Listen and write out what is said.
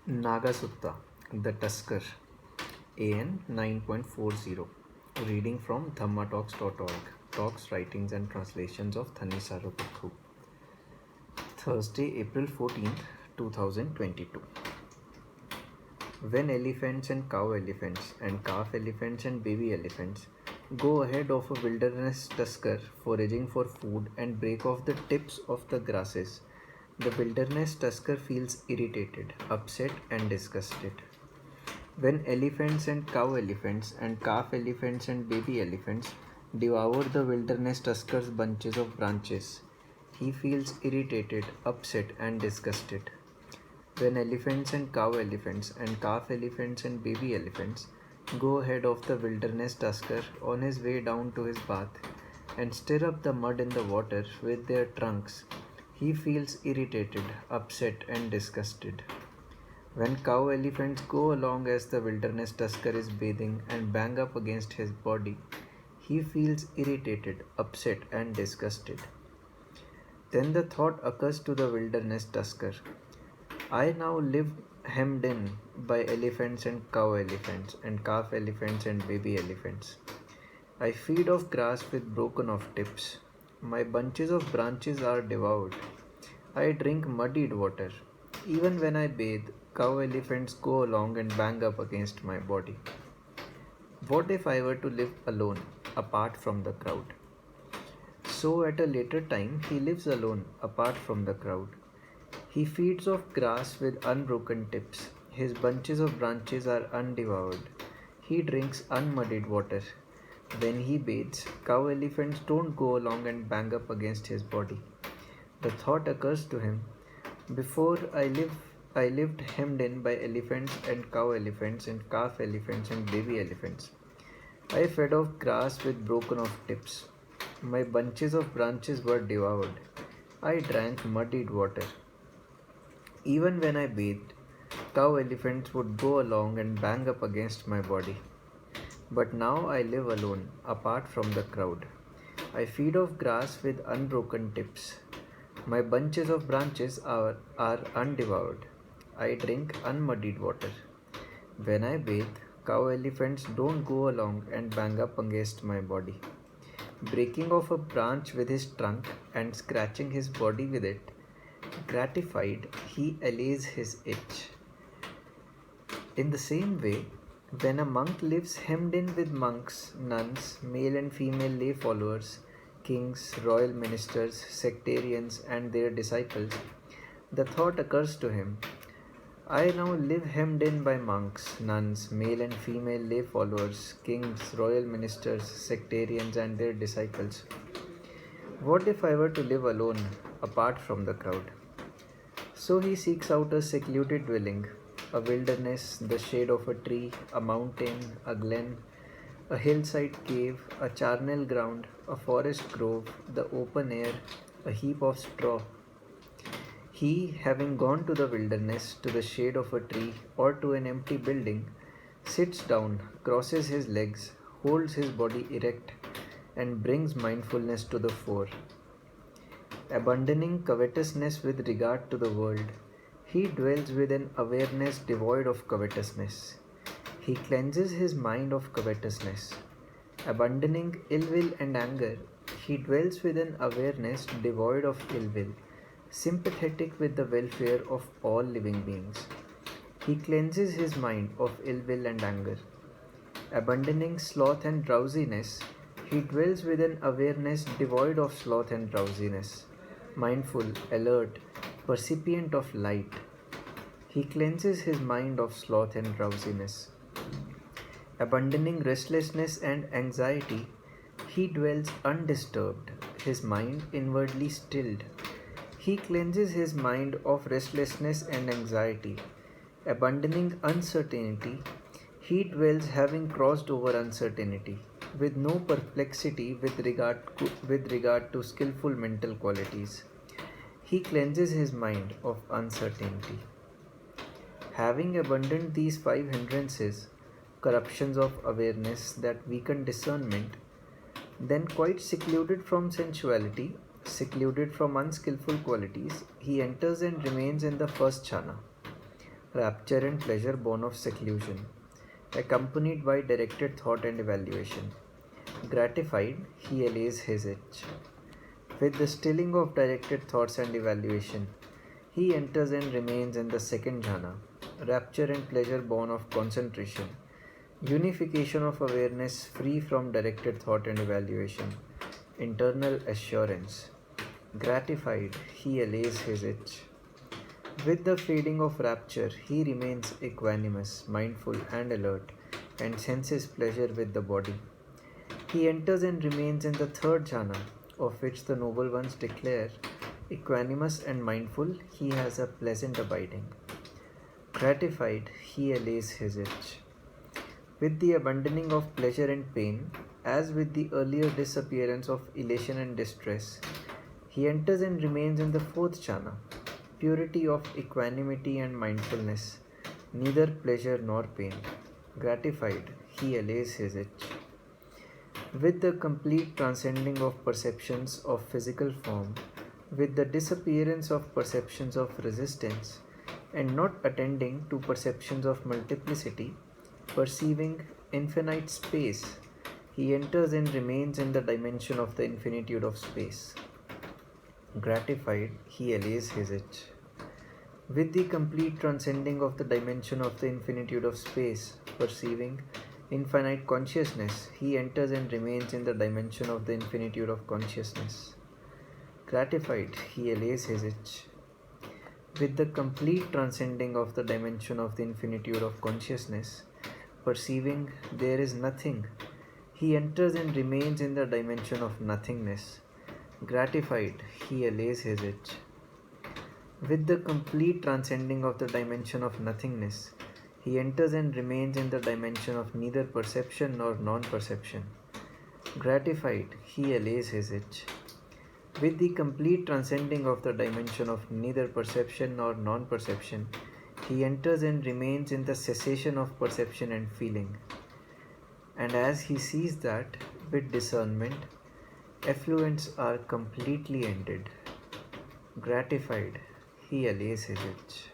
Naga Sutta, the Tusker, AN 9.40. Reading from dhammatalks.org. Talks, writings, and translations of Thani Sarvapathu. Thursday, April 14th, 2022. When elephants and cow elephants and calf elephants and baby elephants go ahead of a wilderness tusker foraging for food and break off the tips of the grasses, the wilderness tusker feels irritated, upset, and disgusted. When elephants and cow elephants and calf elephants and baby elephants devour the wilderness tusker's bunches of branches, he feels irritated, upset, and disgusted. When elephants and cow elephants and calf elephants and baby elephants go ahead of the wilderness tusker on his way down to his bath and stir up the mud in the water with their trunks, he feels irritated, upset, and disgusted. When cow elephants go along as the wilderness tusker is bathing and bang up against his body, he feels irritated, upset, and disgusted. Then the thought occurs to the wilderness tusker, I now live hemmed in by elephants and cow elephants and calf elephants and baby elephants. I feed off grass with broken off tips. My bunches of branches are devoured. I drink muddied water. Even when I bathe, cow elephants go along and bang up against my body. What if I were to live alone, apart from the crowd? So at a later time, he lives alone, apart from the crowd. He feeds off grass with unbroken tips. His bunches of branches are undevoured. He drinks unmuddied water. When he bathes, cow elephants don't go along and bang up against his body. The thought occurs to him, before I lived hemmed in by elephants and cow elephants and calf elephants and baby elephants. I fed off grass with broken off tips. My bunches of branches were devoured. I drank muddied water. Even when I bathed, cow elephants would go along and bang up against my body. But now I live alone, apart from the crowd. I feed off grass with unbroken tips. My bunches of branches are undevoured. I drink unmuddied water. When I bathe, cow elephants don't go along and bang up against my body. Breaking off a branch with his trunk and scratching his body with it, gratified, he allays his itch. In the same way, when a monk lives hemmed in with monks, nuns, male and female lay followers, kings, royal ministers, sectarians, and their disciples, the thought occurs to him, I now live hemmed in by monks, nuns, male and female lay followers, kings, royal ministers, sectarians, and their disciples. What if I were to live alone, apart from the crowd? So he seeks out a secluded dwelling, a wilderness, the shade of a tree, a mountain, a glen, a hillside cave, a charnel ground, a forest grove, the open air, a heap of straw. He, having gone to the wilderness, to the shade of a tree, or to an empty building, sits down, crosses his legs, holds his body erect, and brings mindfulness to the fore. Abandoning covetousness with regard to the world, he dwells with an awareness devoid of covetousness. He cleanses his mind of covetousness. Abandoning ill will and anger, he dwells with an awareness devoid of ill will, sympathetic with the welfare of all living beings. He cleanses his mind of ill will and anger. Abandoning sloth and drowsiness, he dwells with an awareness devoid of sloth and drowsiness, mindful, alert, percipient of light. He cleanses his mind of sloth and drowsiness. Abandoning restlessness and anxiety, he dwells undisturbed, his mind inwardly stilled. He cleanses his mind of restlessness and anxiety. Abandoning uncertainty, he dwells having crossed over uncertainty, with no perplexity with regard to skillful mental qualities. He cleanses his mind of uncertainty. Having abandoned these 5 hindrances, corruptions of awareness that weaken discernment, then quite secluded from sensuality, secluded from unskillful qualities, he enters and remains in the first jhana. rapture and pleasure born of seclusion, accompanied by directed thought and evaluation. Gratified, he allays his itch. With the stilling of directed thoughts and evaluation, he enters and remains in the second jhana, rapture and pleasure born of concentration, unification of awareness free from directed thought and evaluation, internal assurance. Gratified, he allays his itch. With the fading of rapture, he remains equanimous, mindful, and alert, and senses pleasure with the body. He enters and remains in the third jhana, of which the noble ones declare, equanimous and mindful, he has a pleasant abiding. Gratified, he allays his itch. With the abandoning of pleasure and pain, as with the earlier disappearance of elation and distress, he enters and remains in the fourth jhana, purity of equanimity and mindfulness, neither pleasure nor pain. Gratified, he allays his itch. With the complete transcending of perceptions of physical form, with the disappearance of perceptions of resistance, and not attending to perceptions of multiplicity, perceiving infinite space, he enters and remains in the dimension of the infinitude of space. Gratified, he allays his itch. With the complete transcending of the dimension of the infinitude of space, perceiving infinite consciousness, he enters and remains in the dimension of the infinitude of consciousness. Gratified, he allays his itch. With the complete transcending of the dimension of the infinitude of consciousness, perceiving there is nothing, he enters and remains in the dimension of nothingness. Gratified, he allays his itch. With the complete transcending of the dimension of nothingness, he enters and remains in the dimension of neither perception nor non-perception. Gratified, he allays his itch. With the complete transcending of the dimension of neither perception nor non-perception, he enters and remains in the cessation of perception and feeling. And as he sees that, with discernment, effluents are completely ended. Gratified, he allays his itch.